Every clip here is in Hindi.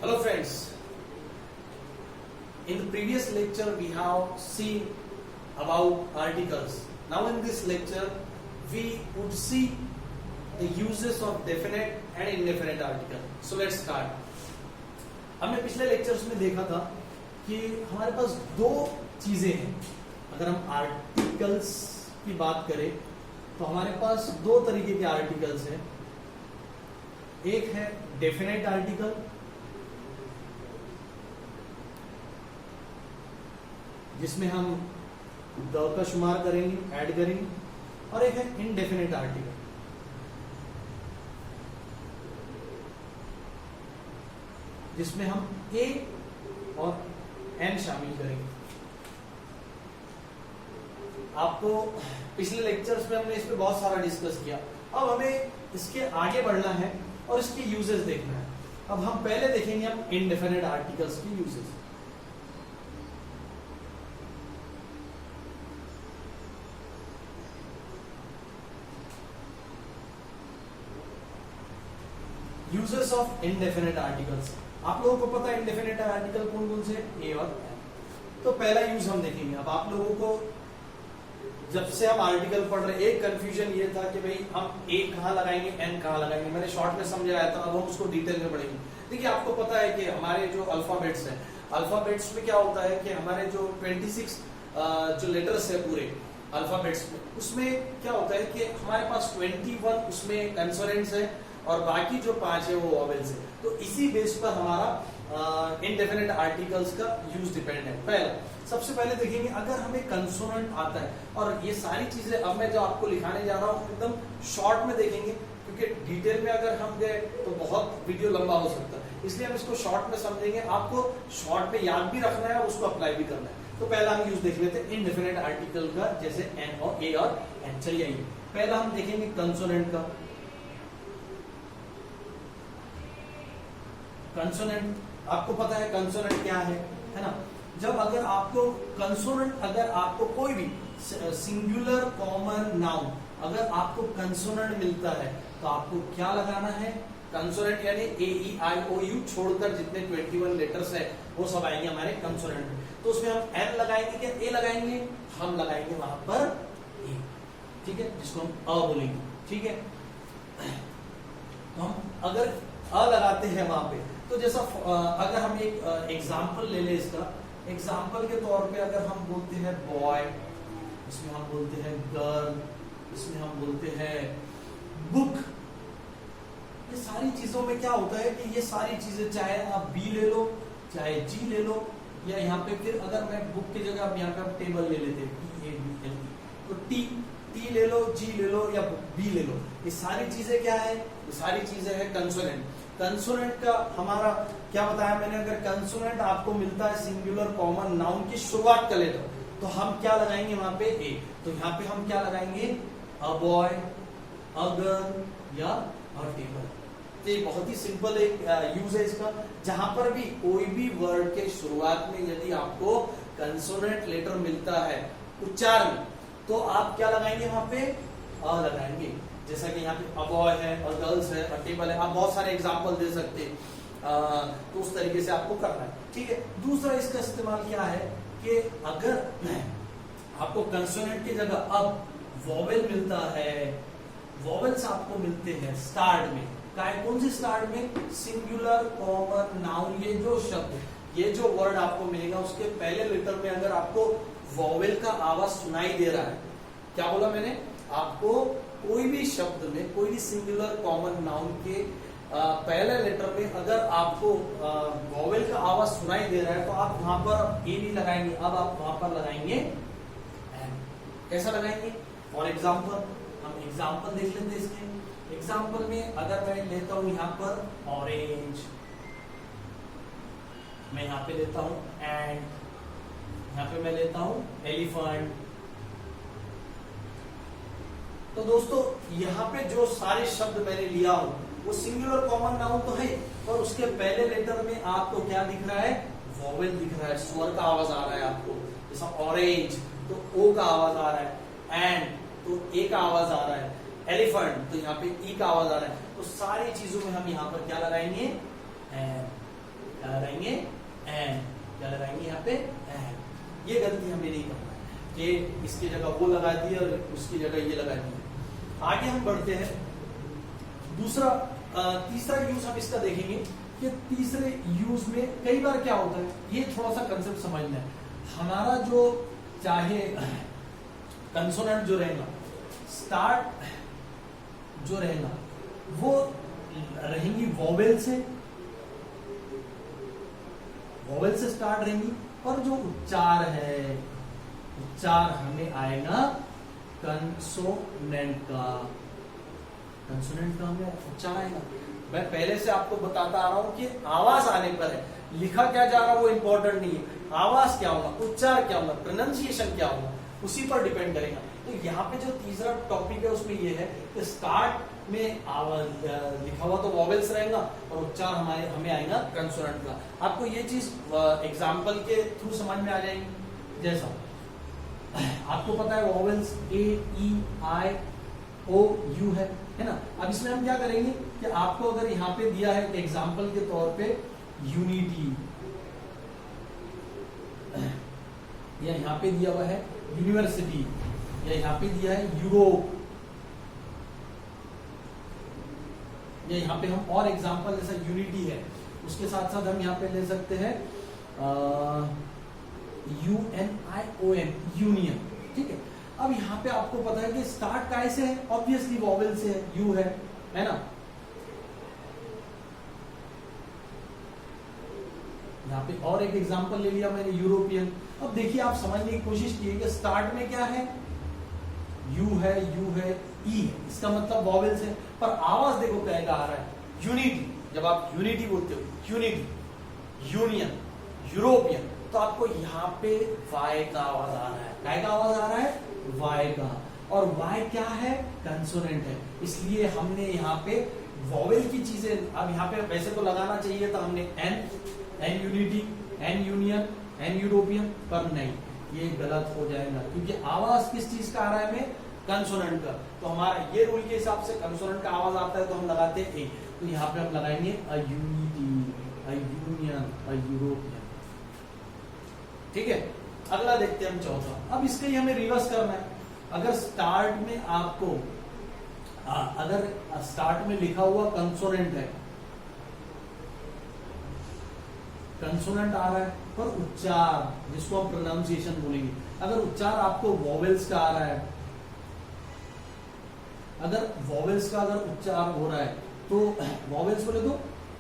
Hello friends, in the previous lecture we have seen about articles. Now in this lecture we would see the uses of definite and indefinite article. So let's start. हमने पिछले लेक्चर्स में देखा था कि हमारे पास दो चीजें हैं. अगर हम आर्टिकल्स की बात करें तो हमारे पास दो तरीके के आर्टिकल्स हैं. एक है डेफिनेट आर्टिकल जिसमें हम द का शुमार करेंगे, ऐड करेंगे, और एक है इनडेफिनेट आर्टिकल जिसमें हम ए और एन शामिल करेंगे. आपको पिछले लेक्चर्स में हमने इस पे बहुत सारा डिस्कस किया. अब हमें इसके आगे बढ़ना है और इसके यूजेस देखना है. अब हम पहले देखेंगे हम इनडेफिनेट आर्टिकल्स के uses. Uses of indefinite articles. आप लोगों को पता है इनडेफिनेट आर्टिकल कौन कौन से, ए और एन. तो पहला यूज हम देखेंगे. अब आप लोगों को जब से हम आर्टिकल पढ़ रहे एक कंफ्यूजन ये था कि भाई हम ए कहाँ लगाएंगे, एन कहाँ लगाएंगे. मैंने शॉर्ट में समझाया था, अब हम उसको डिटेल में पढ़ेंगे. देखिए आपको पता है कि हमारे जो अल्फाबेट्स हैं, अल्फाबेट्स में क्या होता है कि हमारे जो 26 जो लेटर्स है पूरे अल्फाबेट्स में, उसमें क्या होता है कि हमारे पास 21 उसमें कंसोनेंट्स है और बाकी जो 5 है वो वॉवेल्स है. तो इसी बेस पर हमारा इनडेफिनेट आर्टिकल्स का यूज डिपेंड है. पहला सबसे पहले देखेंगे अगर हमें कंसोनेंट आता है, और ये सारी चीजें अब मैं जो आपको लिखाने जा रहा हूँ एकदम शॉर्ट में देखेंगे क्योंकि डिटेल में अगर हम गए तो बहुत वीडियो लंबा हो सकता है. इसलिए हम इसको शॉर्ट में समझेंगे. आपको शॉर्ट में याद भी रखना है और उसको अप्लाई भी करना है. तो पहला हम यूज देख लेते हैं इनडेफिनेट आर्टिकल का, जैसे एन और ए और एन. चलिए आइए पहला हम देखेंगे कंसोनेंट का. कंसोनेंट आपको पता है कंसोनेंट क्या है ना. जब अगर आपको कंसोनेंट, अगर आपको कोई भी सिंगुलर कॉमन नाउन अगर आपको कंसोनेंट मिलता है तो आपको क्या लगाना है, कंसोनेंट. यानी ए ई आई ओ यू छोड़कर जितने 21 लेटर्स है वो सब आएंगे हमारे कंसोनेंट में. तो उसमें हम एन लगाएंगे क्या ए लगाएंगे, हम लगाएंगे वहां पर ए. ठीक है, जिसको हम अ बोलेंगे. ठीक है, तो हम अगर अ लगाते हैं वहां पे, तो जैसा अगर हम एक एग्जाम्पल ले ले इसका, एग्जाम्पल के तौर पे अगर हम बोलते हैं बॉय, इसमें हम बोलते हैं गर्ल, इसमें हम बोलते हैं बुक. ये सारी चीजों में क्या होता है कि ये सारी चीजें, चाहे आप बी ले लो चाहे जी ले लो, या यहाँ पे फिर अगर मैं बुक की जगह यहाँ पे टेबल ले लेते हैं तो टी ले लो, जी ले लो या बी ले लो. ये सारी चीजें क्या है, ये सारी चीजें है कंसोनेंट. कंसोनेंट का हमारा क्या बताया मैंने, अगर कंसोनेंट आपको मिलता है सिंगुलर कॉमन नाउन की शुरुआत का लेटर, तो हम क्या लगाएंगे वहां पे ए. तो यहाँ पे हम क्या लगाएंगे, अ बॉय, अ गर्ल या अ टेबल. तो ये बहुत ही सिंपल एक यूज है इसका. जहां पर भी कोई भी वर्ड के शुरुआत में यदि आपको कंसोनेंट लेटर मिलता है उच्चारण, तो आप क्या लगाएंगे वहां पे, अ लगाएंगे. जैसा कि यहाँ पे अ बॉय है, अ गर्ल्स है, अ टेबल है. आप बहुत सारे एग्जांपल दे सकते हैं. तो उस तरीके से आपको करना है. ठीक है, दूसरा इसका इस्तेमाल क्या है कि अगर आपको कंसोनेंट की जगह अब वॉवेल मिलता है, वॉवेल्स आपको मिलते हैं स्टार्ट में, कौन सी स्टार्ट में, सिंगुलर कॉमन नाउन. ये जो शब्द, ये जो वर्ड आपको मिलेगा उसके पहले लेटर में अगर आपको वॉवेल का आवाज सुनाई दे रहा है, क्या बोला मैंने, आपको कोई भी शब्द में, कोई भी सिंगुलर कॉमन नाउन के पहले लेटर में अगर आपको वॉवेल का आवाज सुनाई दे रहा है तो आप वहां पर ए नहीं लगाएंगे, अब आप वहां पर लगाएंगे एन. कैसा लगाएंगे, फॉर एग्जाम्पल हम एग्जाम्पल देख लेते हैं इसके. एग्जाम्पल में अगर मैं लेता हूं यहाँ पर ऑरेंज, मैं यहाँ पे लेता हूं एंड, यहाँ पे मैं लेता हूं एलिफेंट. तो दोस्तों यहाँ पे जो सारे शब्द मैंने लिया हूं वो सिंगुलर कॉमन नाउन तो है, पर उसके पहले लेटर में आपको क्या दिख रहा है, वॉवेल दिख रहा है, स्वर का आवाज आ रहा है आपको. जैसा ऑरेंज तो ओ का आवाज आ रहा है, एंड तो ए का आवाज आ रहा है, एलिफेंट तो यहाँ पे ई का आवाज आ रहा है. तो सारी चीजों में हम यहाँ पर क्या लगाएंगे, क्या लगाएंगे, एन। क्या लगाएंगे यहाँ पे, एन। ये गलती हमें नहीं करना है कि इसकी जगह वो लगा दी और उसकी जगह ये लगा दी। आगे हम बढ़ते हैं, तीसरा यूज हम इसका देखेंगे कि तीसरे यूज में कई बार क्या होता है, ये थोड़ा सा कंसेप्ट समझना है। हमारा जो चाहे कंसोनेंट जो रहेगा, स्टार्ट जो रहेगा वो रहेंगी वोवेल से, वोवेल से स्टार्ट रहेंगी, और जो उच्चार है, उच्चार हमें आएगा कंसोनेंट का, कंसोनेंट का हमें उच्चार आएगा। मैं पहले से आपको बताता आ रहा हूं कि आवाज आने पर है, लिखा क्या जा रहा है वो इंपॉर्टेंट नहीं है, आवाज क्या होगा, उच्चार क्या होगा, प्रोनाउंसिएशन क्या होगा, उसी पर डिपेंड करेगा। तो यहाँ पे जो तीसरा टॉपिक है उसमें ये है कि स्टार्ट में आवाज लिखा हुआ तो वॉवेल्स रहेगा और उच्चार हमें आएगा कंसोनेंट का। आपको ये चीज एग्जाम्पल के थ्रू समझ में आ जाएगी। जैसा आपको पता है vowels A, E, I, O, you है ना। अब इसमें हम क्या करेंगे कि आपको अगर यहाँ पे दिया है एग्जाम्पल के तौर पे यूनिटी, या यहाँ पे दिया हुआ है यूनिवर्सिटी, या यहाँ पे दिया है यूरोप, या यहाँ पे हम और एग्जाम्पल जैसा यूनिटी है, उसके साथ साथ हम यहाँ पे ले सकते हैं UNION, यूनियन। ठीक है, अब यहाँ पे आपको पता है कि स्टार्ट काय से है, ऑब्वियसली वॉवेल से है, यू है ना। यहाँ पे और एक एग्जांपल ले लिया मैंने, यूरोपियन। अब देखिए आप समझने की कोशिश कीजिए कि स्टार्ट में क्या है, यू है, ई है, इसका मतलब वॉवेल्स है, पर आवाज देखो क्या आ रहा है, यूनिटी। जब आप यूनिटी बोलते हो, यूनिटी, यूनियन, यूरोपियन, तो आपको यहाँ पे वाई का आवाज आ रहा है। काय का आवाज आ रहा है, वाई का। और वाई क्या है, कंसोनेंट है, इसलिए हमने यहाँ पे वॉवेल की चीजें, अब यहाँ पे वैसे तो लगाना चाहिए था हमने an unity, an union, an European, पर नहीं, ये गलत हो जाएगा क्योंकि आवाज किस चीज का आ रहा है हमें, कंसोनेंट का। तो हमारा ये रूल के हिसाब से कंसोनेंट का आवाज आता है तो हम लगाते हैं ए, तो यहाँ पे हम लगाएंगे अ unity, a union, a European. ठीक है, अगला देखते हैं हम चौथा। अब इसका ही हमें रिवर्स करना है। अगर स्टार्ट में आपको अगर स्टार्ट में लिखा हुआ कंसोनेंट है, कंसोनेंट आ रहा है, पर उच्चार जिसको हम प्रोनाउंसिएशन बोलेंगे, अगर उच्चार आपको वॉवेल्स का आ रहा है, अगर वॉवेल्स का अगर उच्चार हो रहा है तो वॉवेल्स बोले तो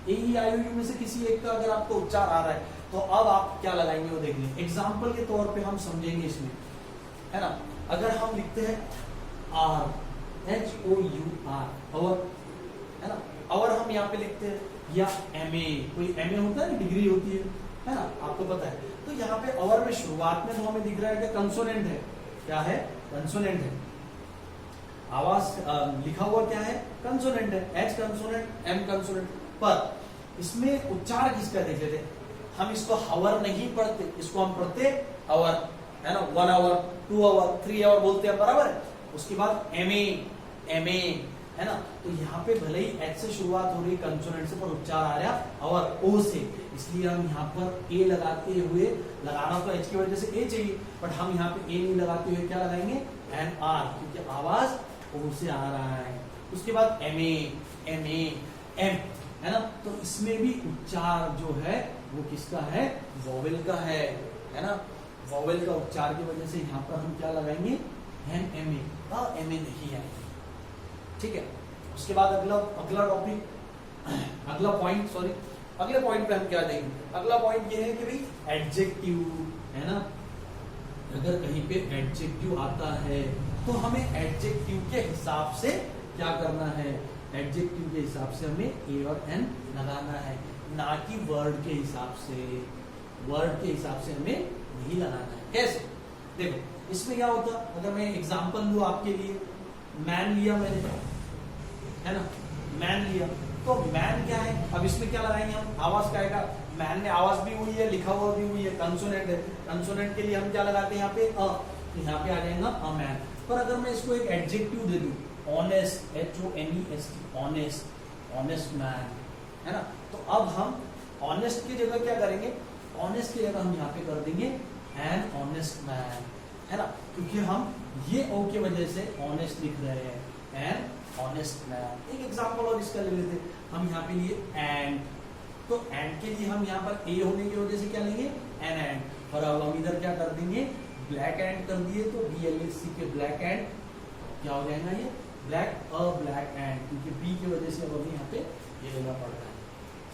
ए, ई, आई, ओ, यू में से किसी एक का अगर आपको उच्चार आ रहा है तो अब आप क्या लगाएंगे वो देख लें। एग्जाम्पल के तौर पे हम समझेंगे इसमें, है ना। अगर हम लिखते हैं आर, HOUR, और, है ना, और हम यहाँ पे लिखते हैं, या MA, कोई MA होता है, डिग्री होती है ना, आपको पता है। तो यहाँ पे और में शुरुआत में तो हमें दिख रहा है कि कंसोनेंट है, क्या है, कंसोनेंट है, आवाज लिखा हुआ क्या है, कंसोनेंट है, H कंसोनेंट, M कंसोनेंट, पर इसमें उच्चार किसका देख लेते, हम इसको हावर नहीं पढ़ते, इसको हम पढ़ते आवर, है ना, 1 आवर, 2 आवर, 3 आवर बोलते हैं, बराबर है। उसके बाद MA, है ना, तो यहाँ पे भले ही H से शुरुआत हो रही कंसोनेंट से, पर उच्चार आ रहा और O से, इसलिए हम यहाँ पर A लगाते हुए, लगाना तो H की वजह से A चाहिए, बट हम यहाँ पे A नहीं लगाते हुए क्या लगाएंगे, NR, क्योंकि आवाज O से आ रहा है। उसके बाद MA, M, है ना, तो इसमें भी उच्चार जो है वो किसका है, वॉवेल का है ना। वॉवेल का उच्चार की वजह से यहाँ पर हम क्या लगाएंगे, MA, MA नहीं है। ठीक है, उसके बाद अगला टॉपिक, अगला पॉइंट, सॉरी, अगले पॉइंट पे हम क्या देंगे। अगला पॉइंट ये है कि भाई एडजेक्टिव, है ना, अगर कहीं पे एडजेक्टिव आता है तो हमें एडजेक्टिव के हिसाब से क्या करना है, एडजेक्टिव के हिसाब से हमें ए और एन लगाना है, ना कि वर्ड के हिसाब से। वर्ड के हिसाब से हमें नहीं लगाना है। कैसे, देखो इसमें क्या होता, अगर मैं एग्जांपल लूं आपके लिए, मैन लिया मैंने, है ना, मैन लिया, तो मैन क्या है, अब इसमें क्या लगाएंगे हम, आवाज का आएगा, मैन में आवाज भी हुई है, लिखा हुआ भी हुई है, कंसोनेंट है, कंसोनेंट के लिए हम क्या लगाते हैं यहाँ पे अ, तो यहाँ पे आ जाएगा अ मैन। पर अगर मैं इसको एक एडजेक्टिव दे दूं, honest, HONEST, honest, honest man, है ना, तो अब हम ऑनेस्ट की जगह क्या करेंगे, ऑनेस्ट की जगह हम यहाँ पे कर देंगे एन ऑनेस्ट मैन, है ना, क्योंकि हम ये ओ की वजह से ऑनेस्ट लिख रहे हैं, एन ऑनेस्ट मैन। एक एग्जांपल और इसका ले लेते हैं, हम यहाँ पे लिए एंड, तो एंड के लिए हम यहाँ पर ए होने की वजह से क्या लेंगे, एन एंड, और अब हम इधर क्या कर देंगे, ब्लैक एंड कर दिए, तो BLAC के ब्लैक एंड क्या हो जाएगा, ये ब्लैक अ ब्लैक एंड, क्योंकि बी की वजह से अब हमें यहाँ पे ये लेना पड़ रहा है।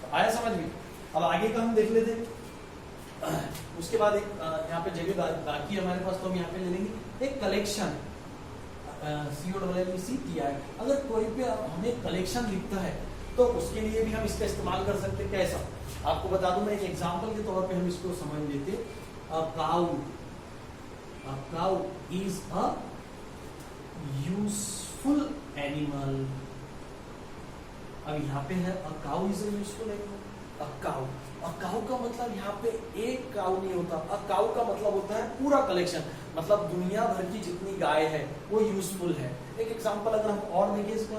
तो आया समझ में? अब आगे का हम देख लेते हैं। उसके बाद एक यहाँ पे जगह बाकी हमारे पास, तो हम यहाँ पे ले लेंगे एक कलेक्शन, COLLECTI। अगर कोई पे हमें कलेक्शन लिखता है तो उसके लिए भी हम इसका इस्तेमाल कर सकते हैं। कैसा, आपको बता दूं मैं, एक एग्जांपल के तौर पे हम इसको समझ लेते। A cow is a useful animal. अब यहाँ पे है a cow is a useful animal, a cow का मतलब यहाँ पे एक काउ नहीं होता, अ काउ का मतलब होता है पूरा कलेक्शन, मतलब दुनिया भर की जितनी गाय है वो यूजफुल है। एक एग्जांपल अगर हम और देखें इसका,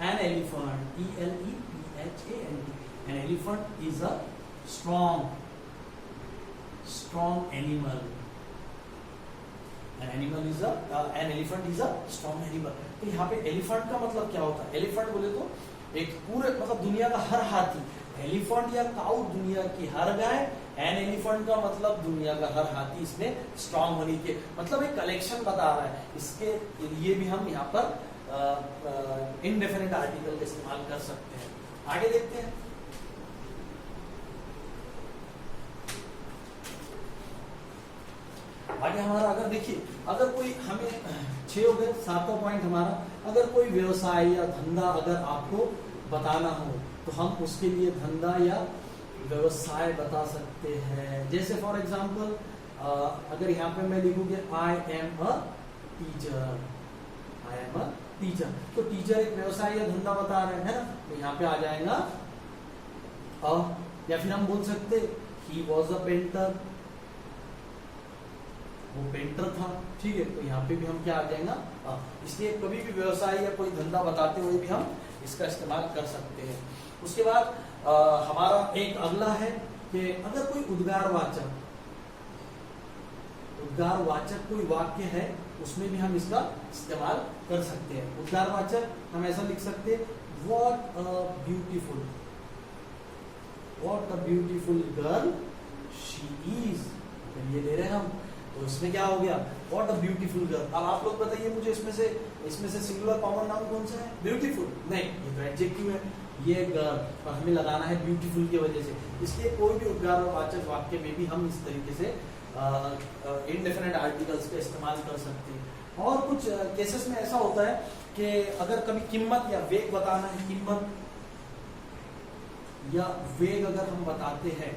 an elephant, ELEPHANT, an elephant is a strong animal, an elephant is a strong animal. तो यहाँ पे एलिफेंट का मतलब क्या होता है, एलिफेंट बोले तो एक पूरे मतलब दुनिया का हर हाथी, एलिफेंट या काउ दुनिया की हर गाय, एन एलिफेंट का मतलब दुनिया का हर हाथी, इसमें स्ट्रॉन्ग होने के मतलब एक कलेक्शन बता रहा है। इसके लिए भी हम यहाँ पर इनडेफिनिट आर्टिकल का इस्तेमाल कर सकते हैं। आगे देखते हैं। आगे हमारा अगर देखिए, अगर कोई हमें 6 हो गए, 7वां पॉइंट हमारा, अगर कोई व्यवसाय या धंधा अगर आपको बताना हो तो हम उसके लिए धंधा या व्यवसाय बता सकते हैं। जैसे फॉर एग्जांपल अगर यहाँ पे मैं लिखूंगी आई एम अ टीचर, तो टीचर एक व्यवसाय या धंधा बता रहे हैं, है ना, तो यहाँ पे आ जाएगा या फिर हम बोल सकते ही वॉज अ पेंटर, वो पेंटर था, ठीक है, तो यहाँ पे भी हम क्या आ जाएगा, इसलिए कभी भी व्यवसाय या कोई धंधा बताते हुए भी हम इसका इस्तेमाल कर सकते हैं। उसके बाद हमारा एक अगला है कि अगर कोई उद्गारवाचक कोई वाक्य है उसमें भी हम इसका इस्तेमाल कर सकते हैं। उद्गारवाचक हम ऐसा लिख सकते हैं, what a beautiful girl she is, ये ले रहे हैं हम, तो इसमें क्या हो गया, व्हाट अ ब्यूटीफुल गर्ल। अब आप लोग बताइए मुझे इसमें से सिंगुलर कॉमन नाउन कौन सा है, ब्यूटीफुल नहीं, ये तो एडजेक्टिव है, ये गर्ल पर हमें लगाना है ब्यूटीफुल की वजह से, इसलिए कोई भी उद्गारवाचक वाक्य में भी हम इस तरीके से इनडेफिनिट आर्टिकल्स का इस्तेमाल कर सकते हैं। और कुछ केसेस में ऐसा होता है कि अगर कभी कीमत या वेग बताना है, कीमत या वेग अगर हम बताते हैं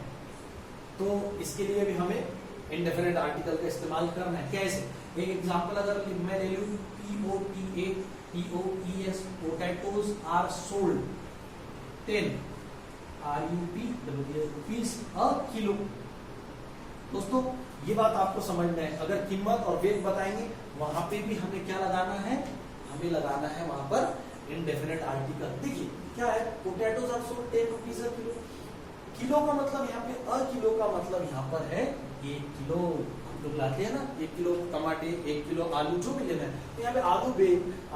तो इसके लिए भी हमें इनडेफिनिट आर्टिकल का इस्तेमाल करना है। कैसे, एक एग्जांपल अगर मैं ले लूं, POTES, potatoes are sold 10 rupees a kilo. दोस्तों ये बात आपको समझना है, अगर कीमत और वेग बताएंगे वहां पे भी हमें क्या लगाना है, हमें लगाना है वहां पर इनडेफिनिट आर्टिकल। देखिए क्या है, potatoes are sold 10 rupees a kilo, kilo का मतलब यहाँ पे, अ किलो का मतलब यहाँ पर है 1 किलो। हम लोग लाते हैं ना 1 किलो टमाटे, 1 किलो आलू, जो भी लेना है, तो यहाँ पे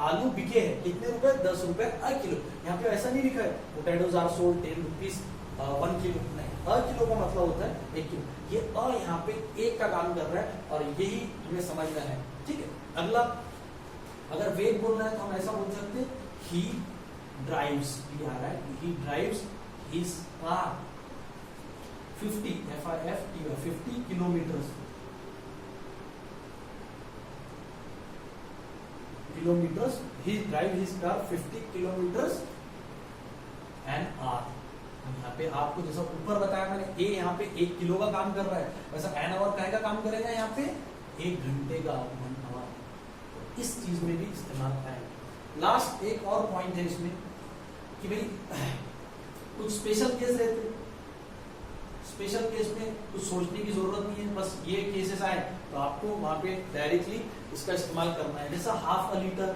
आलू बिके हैं कितने रुपए, 10 रुपए अ किलो। यहाँ पे ऐसा नहीं लिखा है potatoes are sold 10 rupees 1 kilo, नहीं, अ किलो का मतलब होता है 1 किलो। ये अ यहाँ पे एक का काम कर रहा है और यही हमें समझना है, ठीक है। अगला अगर वेग बोलना है तो हम ऐसा बोल सकते हैं, ही ड्राइव्स, ये आ रहा है, ही drives his car 50 kilometres he drive his car 50 kilometers an hour। यहाँ पे आपको जैसा ऊपर बताया मैंने, ए यहाँ पे 1 किलो का काम कर रहा है, वैसा एन आवर का काम करेगा यहाँ पे 1 घंटे का, 1 आवर। तो इस चीज में भी इस्तेमाल आएगा। लास्ट एक और पॉइंट है इसमें कि भाई कुछ स्पेशल केस रहते हैं, स्पेशल केस में कुछ सोचने की जरूरत नहीं है, बस ये केसेस आए तो आपको वहां पे डायरेक्टली इसका इस्तेमाल करना है। जैसा हाफ अ लीटर,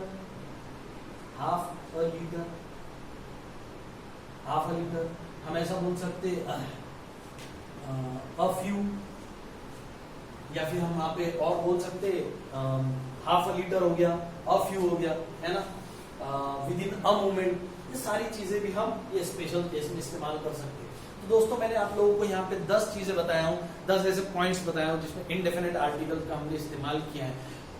हम ऐसा बोल सकते अ फ्यू, या फिर हम वहां पे और बोल सकते हाफ अ लीटर हो गया, अ फ्यू हो गया, है ना, विद इन अ मोमेंट। ये सारी चीजें भी हम ये स्पेशल केस में इस्तेमाल कर सकते हैं। तो दोस्तों मैंने आप लोगों को यहाँ पे 10 चीजें बताया हूँ, 10 ऐसे पॉइंट्स बताया हूँ जिसमें इनडेफिनेट आर्टिकल का हमने इस्तेमाल किया है।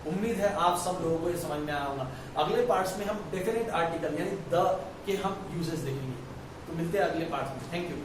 उम्मीद है आप सब लोगों को ये समझ में आया होगा। अगले पार्ट्स में हम डेफिनेट आर्टिकल यानी द के हम यूजेस देखेंगे। तो मिलते हैं अगले पार्ट्स में। Thank you.